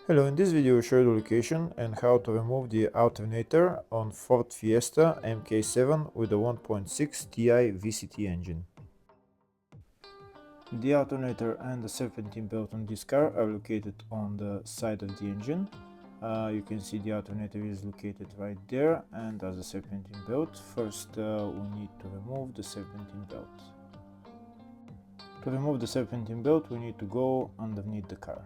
Hello, in this video I'll show you the location and how to remove the alternator on Ford Fiesta Mk7 with a 1.6Ti-VCT engine. The alternator and the serpentine belt on this car are located on the side of the engine. You can see the alternator is located right there, and as a serpentine belt, first we need to remove the serpentine belt. To remove the serpentine belt we need to go underneath the car.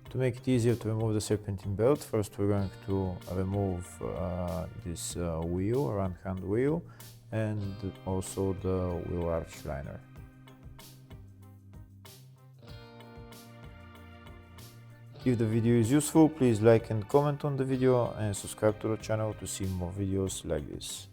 To make it easier to remove the serpentine belt, first we're going to remove this wheel, right hand wheel, and also the wheel arch liner. If the video is useful, please like and comment on the video and subscribe to the channel to see more videos like this.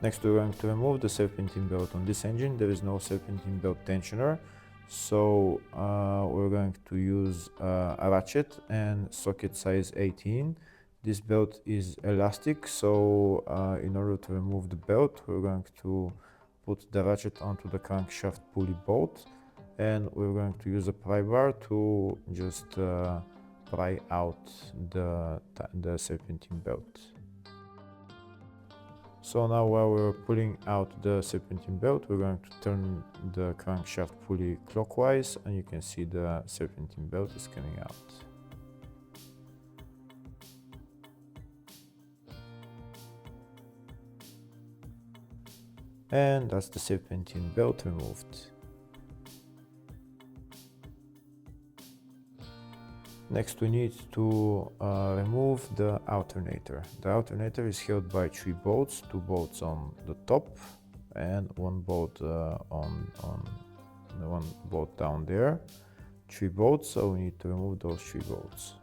Next we're going to remove the serpentine belt on this engine. There is no serpentine belt tensioner, so we're going to use a ratchet and socket size 18. This belt is elastic, so in order to remove the belt we're going to put the ratchet onto the crankshaft pulley bolt, and we're going to use a pry bar to just pry out the serpentine belt. So now while we're pulling out the serpentine belt, we're going to turn the crankshaft pulley clockwise, and you can see the serpentine belt is coming out. And that's the serpentine belt removed. Next we need to remove the alternator. The alternator is held by 3 bolts, 2 bolts on the top and 1 bolt on one bolt down there. 3 bolts, so we need to remove those 3 bolts.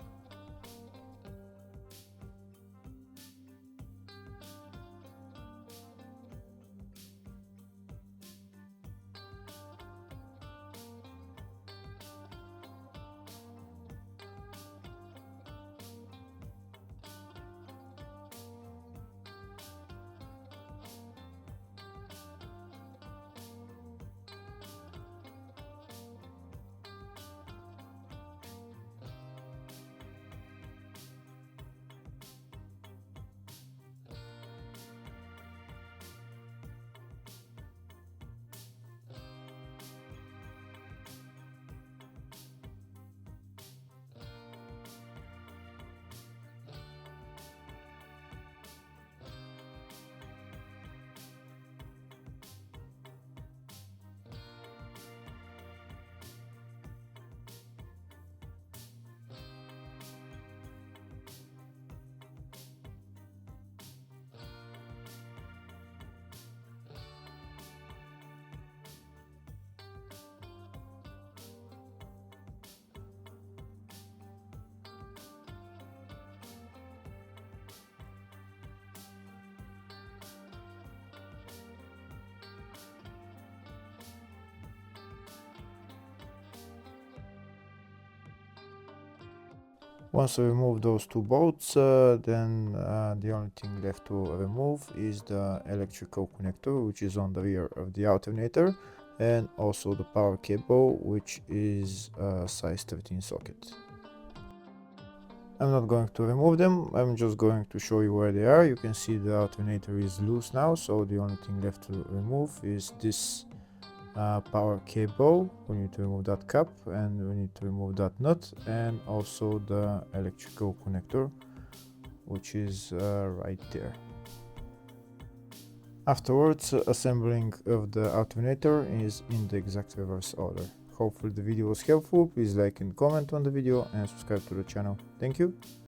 Once we remove those 2 bolts, then the only thing left to remove is the electrical connector, which is on the rear of the alternator, and also the power cable, which is a size 13 socket. I'm not going to remove them, I'm just going to show you where they are. You can see the alternator is loose now, so the only thing left to remove is this power cable. We need to remove that cap, and we need to remove that nut, and also the electrical connector, which is right there. Afterwards, assembling of the alternator is in the exact reverse order. Hopefully the video was helpful. Please like and comment on the video and subscribe to the channel. Thank you.